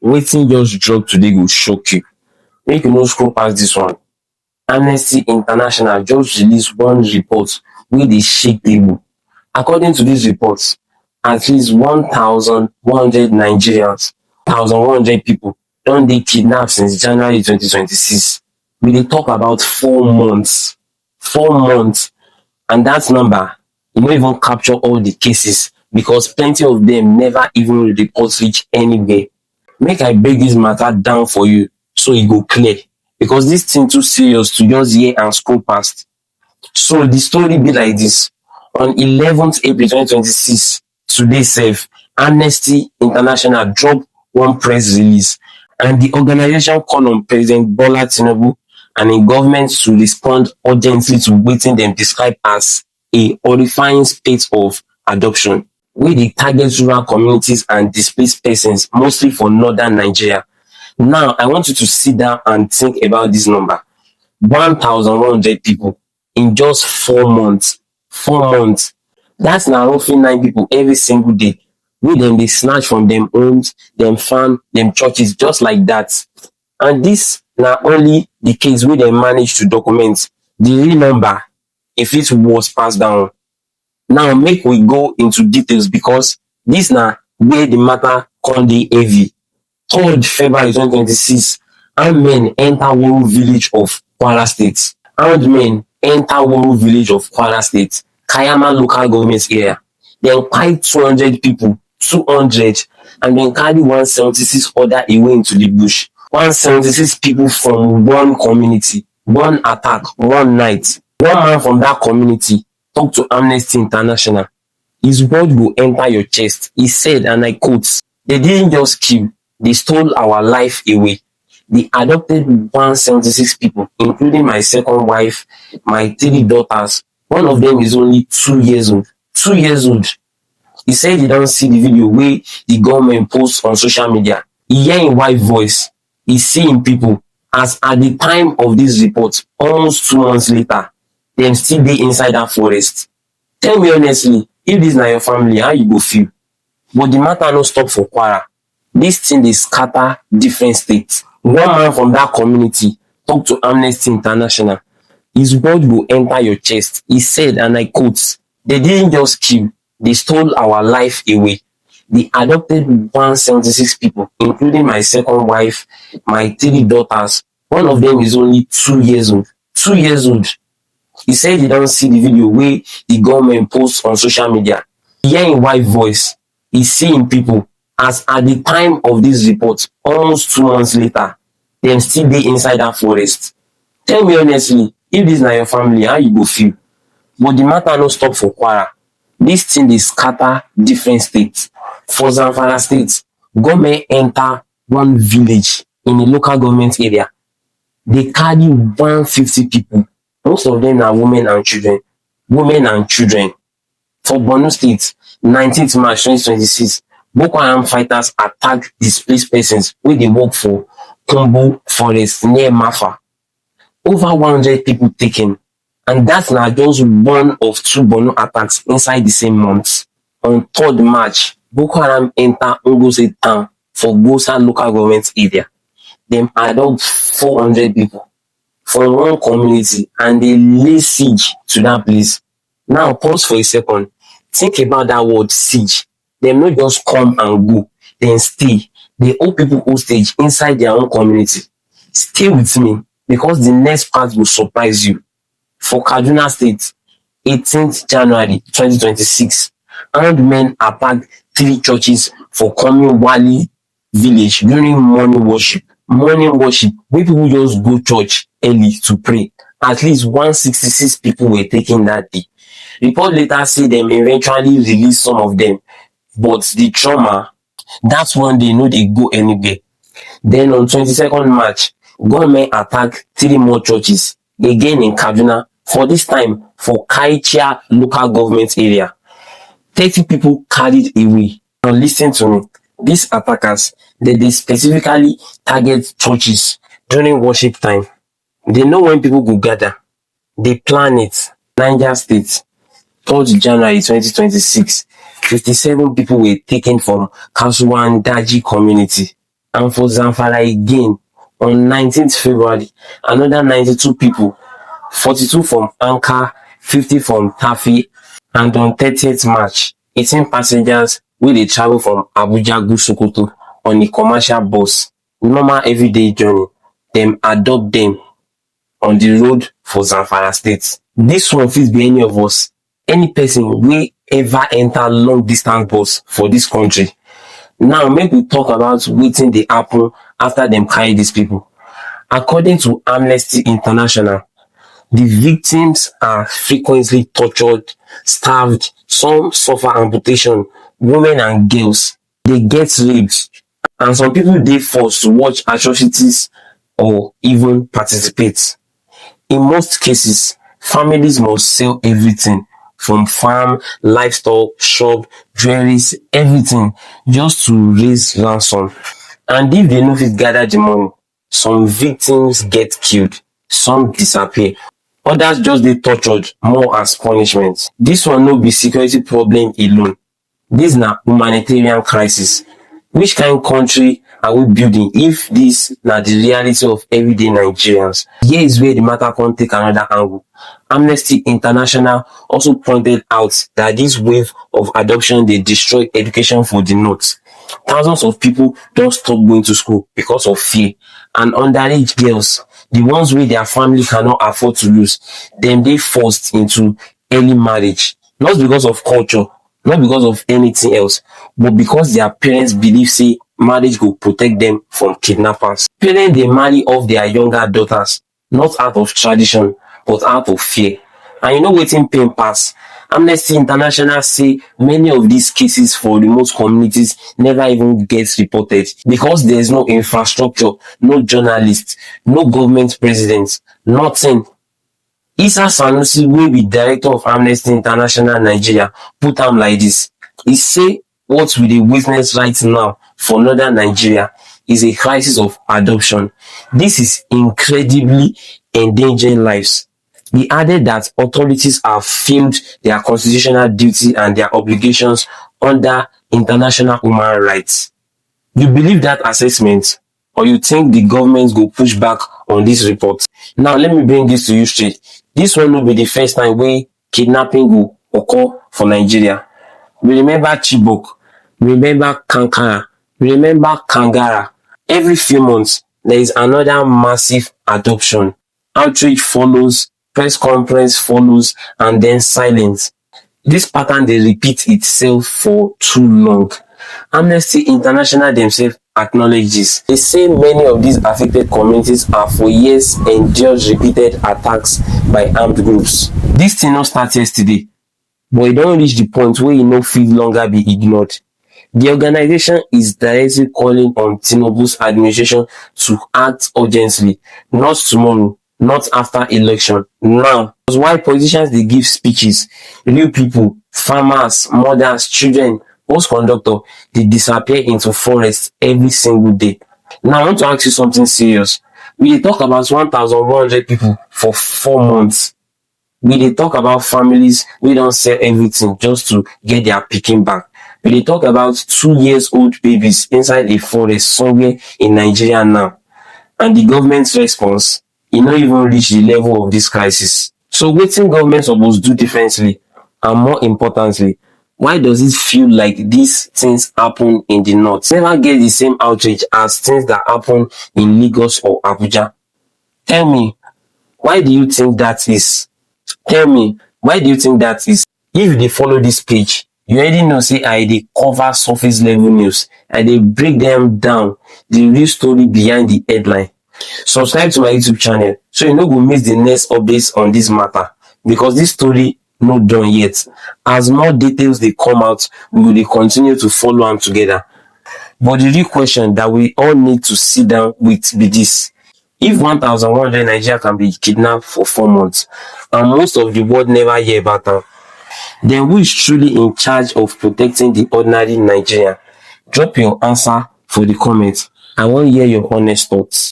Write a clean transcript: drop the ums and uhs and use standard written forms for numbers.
Wetin just drop today go shock you. Make you no scroll past this one. Amnesty International just release one report wey dey shake table. According to dis report, at least 1,100 Nigerians, 1,100 pipu don dey kidnapped since January 2026. We dey talk about 4 months. 4 months, and dat number e no even capture all the cases because plenty of dem never even report reach anywhere. Make I break dis matter down for you so e go clear, because dis thing too serious to just hear and scroll past. So the story be like this. On 11th April 2026, today sef, Amnesty International drop one press release, and the organization call on President Bola Tinubu and im government to respond urgently to wetin dem describe as a horrifying spate of abduction wey dey target rural communities and displaced persons, mostly for northern Nigeria. Now, I want you to sit down and think about this number. 1,100 people in just 4 months. 4 months. That's na roughly 9 people every single day wey dem dey snatch from dem homes, dem farm, dem churches, just like that. And this na only the case wey dem manage to document. The real number, e fit worse pass that one. Now, make we go into details because this na where the matter come dey heavy. 3rd February 2026, armed men enter Woro village of Kwara State. Armed men enter Woro village of Kwara State, Kayama local government area. Dem kpai 200 people, 200, and dem carry 176 other away into the bush. 176 people from one community, one attack, one night. One man from that community talk to Amnesty International. His word go enter your chest. He said, and I quote, "They didn't just kill, they stole our life away. They adopted 176 people, including my second wife, my 3 daughters. One of them is only 2 years old." 2 years old. He said he don't see the video where the government posts on social media. He hear im wife voice. He see im people. As at the time of this report, almost 2 months later, dem still dey inside that forest. Tell me honestly, if this na your family, how you go feel? But the matter no stop for Kwara. This thing dey scatter different states. One man from that community talk to Amnesty International. His word go enter your chest. He said, and I quote, "They didn't just kill, they stole our life away. They adopted 176 people, including my second wife, my 3 daughters. One of them is only 2 years old." 2 years old. He said he don't see the video where the government posts on social media. He hear im wife voice. He see im people. As at the time of this report, almost 2 months later, dem still dey inside that forest. Tell me honestly, if this na your family, how you go feel? But the matter no stop for Kwara. This thing dey scatter different states. For Zamfara State, government enter one village in a local government area. They carry 150 people. Most of them are women and children. Women and children. For Borno State, 19th March 2026, Boko Haram fighters attack displaced persons wey dey work for Kumbu Forest near Mafa. Over 100 people taken, and that's na just one of 2 Borno attacks inside the same month. On 3rd March, Boko Haram enter Ngose town for Gosa local government area. Dem adopt 400 people from one community and they lay siege to that place. Now, pause for a second. Think about that word siege. Dem no just come and go, then stay. They hold people hostage inside their own community. Stay with me because the next part will surprise you. For Kaduna State, 18th January 2026, armed men attacked 3 churches for coming Wali village during morning worship. Morning worship, where people just go church early to pray. At least 166 people were taken that day. Report later say them eventually released some of them, but the trauma, that's one they know they go anywhere. Then on 22nd March, government attacked 3 more churches, again in Kaduna, for this time for Kaichia local government area. 30 people carried away. Now listen to me. These attackers, they specifically target churches during worship time. They know when people go gather. They plan it. Niger State, 3rd January 2026, 57 people were taken from Kasuwan Daji community. And for Zamfara again, on 19th February, another 92 people, 42 from Anka, 50 from Tafi, and on 30th March, 18 passengers wey dey travel from Abuja go Sokoto on a commercial bus, normal everyday journey, dem adopt dem on the road for Zamfara state. Dis one fit be any of us, any person wey ever enter long distance bus for dis country. Now make we talk about wetin dey happen after dem carry dis people. According to Amnesty International, the victims are frequently tortured, starved, some suffer amputation, women and girls dey get raped, and some people dey forced to watch atrocities or even participate. In most cases, families must sell everything from farm, livestock, shop, jewelries, everything just to raise ransom. And if they no fit gather the money, some victims get killed, some disappear, others just dey tortured more as punishment. Dis one no be security problem alone, dis na humanitarian crisis. Which kind country are we building if dis na the reality of everyday Nigerians? Here is where the matter come take another angle. Amnesty International also pointed out that this wave of adoption dey destroy education for the north. Thousands of people don stop going to school because of fear, and underage girls, the ones wey their family cannot afford to lose, dem dey forced into early marriage, not because of culture, not because of anything else, but because their parents believe say marriage go protect them from kidnappers. Parents dey marry off their younger daughters, not out of tradition, but out of fear. And you know wetin pain pass? Amnesty International say many of these cases for remote communities never even get reported because there is no infrastructure, no journalists, no government president, nothing. Isa Sanusi, wey be director of Amnesty International Nigeria, put am like this. He say what we dey witness right now for northern Nigeria is a crisis of adoption. This is incredibly endangering lives. He added that authorities have failed their constitutional duty and their obligations under international human rights. You believe that assessment, or you think the government go push back on this report? Now let me bring this to you straight. This one no be the first time wey kidnapping go occur for Nigeria. We remember Chibok, we remember Kankara, we remember Kangara. Every few months, there is another massive adoption. Outreach follows, press conference follows, and then silence. This pattern dey repeat itself for too long. Amnesty International themselves acknowledge this. They say many of these affected communities have for years endured repeated attacks by armed groups. This thing no start yesterday, but e don reach the point where e no fit longer be ignored. The organization is directly calling on Tinubu's administration to act urgently, not tomorrow, not after election, now. Because while politicians dey give speeches, real people, farmers, mothers, children, bus conductor dey disappear into forest every single day. Now I want to ask you something serious. We dey talk about 1,100 people for 4 months. We dey talk about families wey don sell everything just to get their pikin back. We dey talk about 2-year-old babies inside a forest somewhere in Nigeria now. And the government's response, e no even reach the level of this crisis. So wetin government suppose do differently? And more importantly, why does it feel like these things happen in the north never get the same outrage as things that happen in Lagos or Abuja? Tell me, why do you think that is? Tell me, why do you think that is? If you dey follow this page, you already know say I dey cover surface level news. I dey break them down, the real story behind the headline. Subscribe to my YouTube channel so you no go miss the next updates on this matter, because this story no done yet. As more details dey come out, we will dey continue to follow am together. But the real question that we all need to sit down with be this: if 1,100 Nigerians can be kidnapped for 4 months and most of the world never hear about am, then who is truly in charge of protecting the ordinary Nigerian? Drop your answer for the comments. I wan hear your honest thoughts.